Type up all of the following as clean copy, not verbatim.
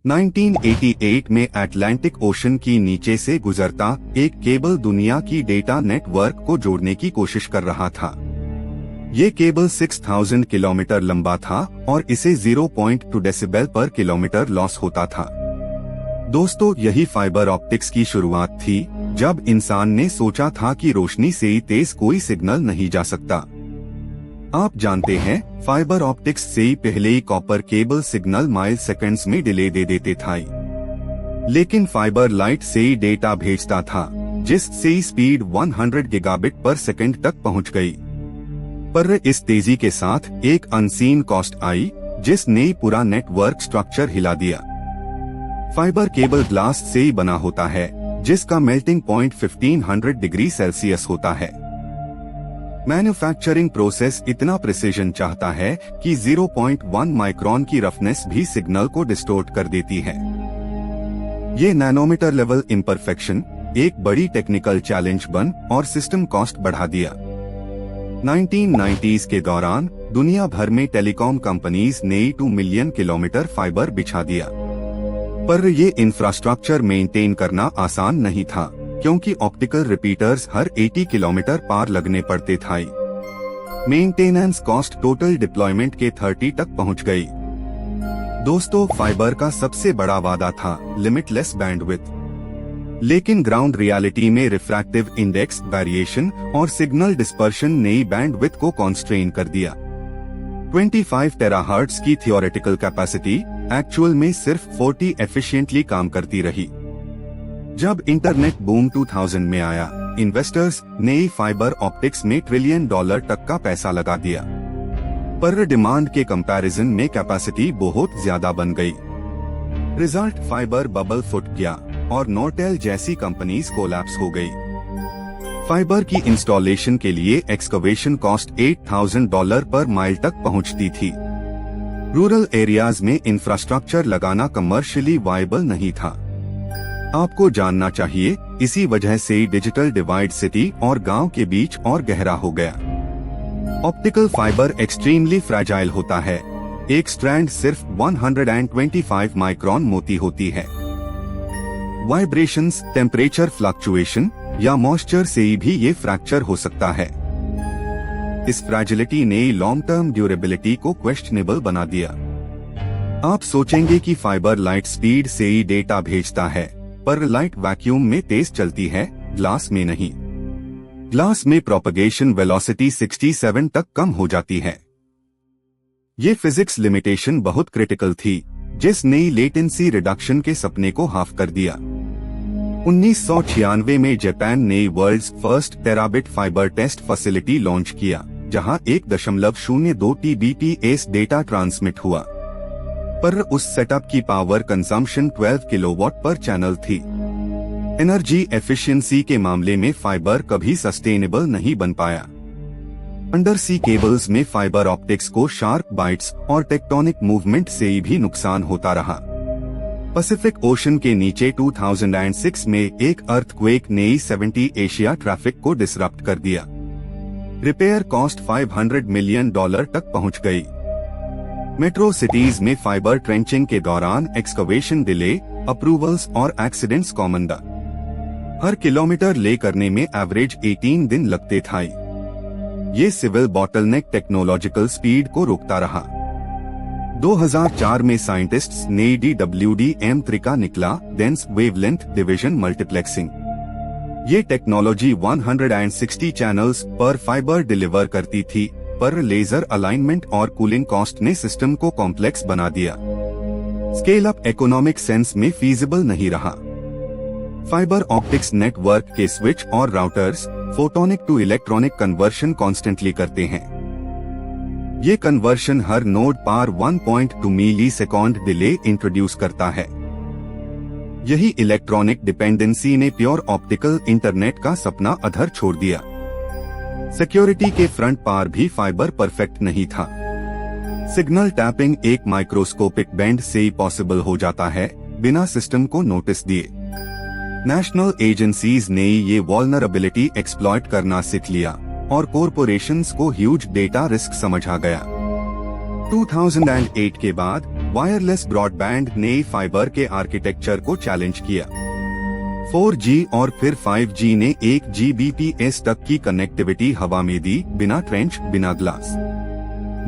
1988 में Atlantic ocean की नीचे से गुजरता एक केबल दुनिया की डेटा नेटवर्क को जोड़ने की कोशिश कर रहा था। ये केबल 6000 किलोमीटर लंबा था और इसे 0.2 डेसिबल पर किलोमीटर लॉस होता था। दोस्तों, यही फाइबर ऑप्टिक्स की शुरुआत थी, जब इंसान ने सोचा था कि रोशनी से तेज कोई सिग्नल नहीं जा सकता। आप जानते हैं, फाइबर ऑप्टिक्स से पहले ही copper cable signal milliseconds में डिले दे देते थे, लेकिन फाइबर लाइट से ही डेटा भेजता था, जिससे स्पीड 100 गीगाबिट पर सेकंड तक पहुंच गई। पर इस तेजी के साथ एक अनसीन कॉस्ट आई, जिसने पूरा नेटवर्क स्ट्रक्चर हिला दिया। फाइबर केबल ग्लास से ही बना होता है, जिसका मेल्टिंग पॉइंट 1500 डिग्री सेल्सियस होता है। मैन्युफैक्चरिंग प्रोसेस इतना प्रिसीजन चाहता है कि 0.1 माइक्रोन की रफनेस भी सिग्नल को डिस्टोर्ट कर देती है। ये नैनोमीटर लेवल इम्परफेक्शन एक बड़ी टेक्निकल चैलेंज बन और सिस्टम कॉस्ट बढ़ा दिया। 1990s के दौरान दुनिया भर में टेलीकॉम कंपनीज ने 2 मिलियन किलोमीटर फाइबर बिछा दिया, पर ये इंफ्रास्ट्रक्चर मेंटेन करना आसान नहीं था, क्योंकि ऑप्टिकल रिपीटर्स हर 80 किलोमीटर पार लगने पड़ते थे। मेंटेनेंस कॉस्ट टोटल डिप्लॉयमेंट के 30 तक पहुंच गई। दोस्तों, फाइबर का सबसे बड़ा वादा था लिमिटलेस बैंडविड्थ, लेकिन ग्राउंड रियलिटी में रिफ्रैक्टिव इंडेक्स वेरिएशन और सिग्नल डिस्पर्शन ने बैंडविड्थ को कॉन्स्ट्रेन कर दिया। 25 टेराहर्ट्ज की थियोरेटिकल कैपेसिटी एक्चुअल में सिर्फ 40 एफिशिएंटली काम करती रही। जब इंटरनेट बूम 2000 में आया, इन्वेस्टर्स ने फाइबर ऑप्टिक्स में $1 ट्रिलियन तक का पैसा लगा दिया, पर डिमांड के कंपैरिजन में कैपेसिटी बहुत ज्यादा बन गई। रिजल्ट, फाइबर बबल फुट गया और नॉर्टेल जैसी कंपनीज कोलैप्स हो गई। फाइबर की इंस्टॉलेशन के लिए एक्सकवेशन कॉस्ट $8000 पर माइल तक पहुंचती थी। रूरल एरियाज में इंफ्रास्ट्रक्चर लगाना कमर्शियली वायबल नहीं था। आपको जानना चाहिए, इसी वजह से डिजिटल डिवाइड सिटी और गांव के बीच और गहरा हो गया। ऑप्टिकल फाइबर एक्सट्रीमली फ्रैजाइल होता है। एक स्ट्रैंड सिर्फ 125 माइक्रोन मोटी होती है। वाइब्रेशंस, टेम्परेचर फ्लक्चुएशन या मॉइस्चर से भी ये फ्रैक्चर हो सकता है। इस फ्रैजिलिटी ने लॉन्ग टर्म ड्यूरेबिलिटी को क्वेश्चनेबल बना दिया। आप सोचेंगे कि फाइबर लाइट स्पीड से ही डेटा भेजता है, पर लाइट वैक्यूम में तेज चलती है, ग्लास में नहीं। ग्लास में प्रोपगेशन वेलोसिटी 67 तक कम हो जाती है। ये फिजिक्स लिमिटेशन बहुत क्रिटिकल थी, जिसने लेटेंसी रिडक्शन के सपने को हाफ कर दिया। 1996 में जापान ने world's first terabit fibre test facility launch किया, जहां 1.02 TBps डेटा ट्रांसमिट हुआ, पर उस सेटअप की पावर कंजम्पशन 12 किलोवाट पर चैनल थी। एनर्जी एफिशिएंसी के मामले में फाइबर कभी सस्टेनेबल नहीं बन पाया। अंडर सी केबल्स में फाइबर ऑप्टिक्स को शार्प बाइट्स और टेक्टोनिक मूवमेंट से भी नुकसान होता रहा। पैसिफिक ओशन के नीचे 2006 में एक अर्थक्वेक ने 70 एशिया ट्रैफिक को डिसरप्ट कर दिया। रिपेयर कॉस्ट $500 मिलियन तक पहुंच गई। मेट्रो सिटीज में फाइबर ट्रेंचिंग के दौरान एक्सकवेशन डिले, अप्रूवल्स और एक्सीडेंट्स कॉमन था। हर किलोमीटर ले करने में एवरेज 18 दिन लगते थे। ये सिविल बॉटलनेक टेक्नोलॉजिकल स्पीड को रोकता रहा। 2004 में साइंटिस्ट्स ने DWDM3 का निकला, डेंस वेवलेंथ डिवीजन मल्टीप्लेक्सिंग। ये टेक्नोलॉजी 160 चैनल्स पर फाइबर डिलीवर करती थी, पर लेजर अलाइनमेंट और कूलिंग कॉस्ट ने सिस्टम को कॉम्प्लेक्स बना दिया। स्केल अप इकोनॉमिक सेंस में फीजिबल नहीं रहा। फाइबर ऑप्टिक्स नेटवर्क के स्विच और routers photonic to electronic conversion constantly करते हैं। ये कन्वर्शन हर नोड पर 1.2 मिलीसेकंड डिले इंट्रोड्यूस करता है। यही इलेक्ट्रॉनिक डिपेंडेंसी ने प्योर ऑप्टिकल इंटरनेट का सपना अधर छोड़ दिया। सिक्योरिटी के फ्रंट पर भी फाइबर परफेक्ट नहीं था। सिग्नल टैपिंग एक माइक्रोस्कोपिक बैंड से ही पॉसिबल हो जाता है, बिना सिस्टम को नोटिस दिए। नेशनल एजेंसीज ने ये वल्नरेबिलिटी एक्सप्लॉइट करना सीख लिया और कॉरपोरेशंस को ह्यूज डेटा रिस्क समझ आ गया। 2008 के बाद वायरलेस ब्रॉडबैंड ने फाइबर के आर्किटेक्चर को चैलेंज किया। 4G और फिर 5G ने 1 Gbps तक की कनेक्टिविटी हवा में दी, बिना ट्रेंच, बिना ग्लास।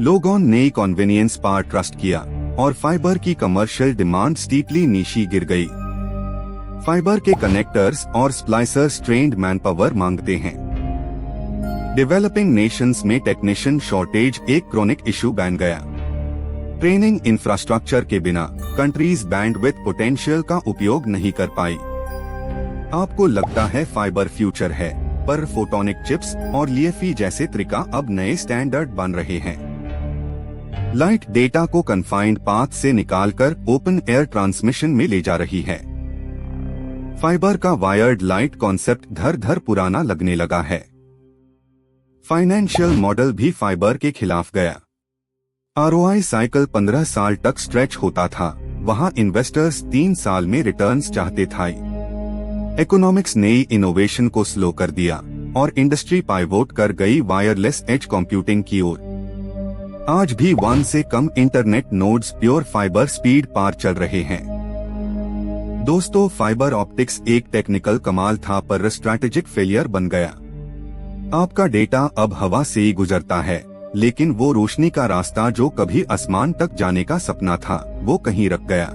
लोगों ने कन्वीनियंस पर ट्रस्ट किया और फाइबर की कमर्शियल डिमांड स्टीपली नीचे गिर गई। फाइबर के कनेक्टर्स और स्प्लाइसर्स ट्रेंड मैनपावर मांगते हैं। डेवलपिंग नेशंस में टेक्नीशियन शॉर्टेज एक क्रोनिक इशू बन गया। ट्रेनिंग इंफ्रास्ट्रक्चर के बिना कंट्रीज बैंडविड्थ पोटेंशियल का उपयोग नहीं कर पाई। आपको लगता है फाइबर फ्यूचर है, पर फोटोनिक चिप्स और लिएफी जैसे तरीका अब नए स्टैंडर्ड बन रहे हैं। लाइट डेटा को कन्फाइंड पाथ से निकालकर ओपन एयर ट्रांसमिशन में ले जा रही है। फाइबर का वायर्ड लाइट कॉन्सेप्ट धर पुराना लगने लगा है। फाइनेंशियल मॉडल भी फाइबर के खिलाफ गया। ROI साइकिल 15 साल तक स्ट्रेच होता था, वहां इन्वेस्टर्स 3 साल में रिटर्न्स चाहते थे। इकोनॉमिक्स ने इनोवेशन को स्लो कर दिया और इंडस्ट्री पाइवोट कर गई वायरलेस एज कंप्यूटिंग की ओर। आज भी 1 से कम internet nodes pure fibre speed पार चल रहे हैं। दोस्तों, फाइबर ऑप्टिक्स एक टेक्निकल कमाल था, पर स्ट्रैटेजिक फेलियर बन गया। आपका डेटा अब हवा से ही गुजरता है, लेकिन वो रोशनी का रास्ता जो कभी आसमान तक जाने का सपना था, वो कहीं रख गया।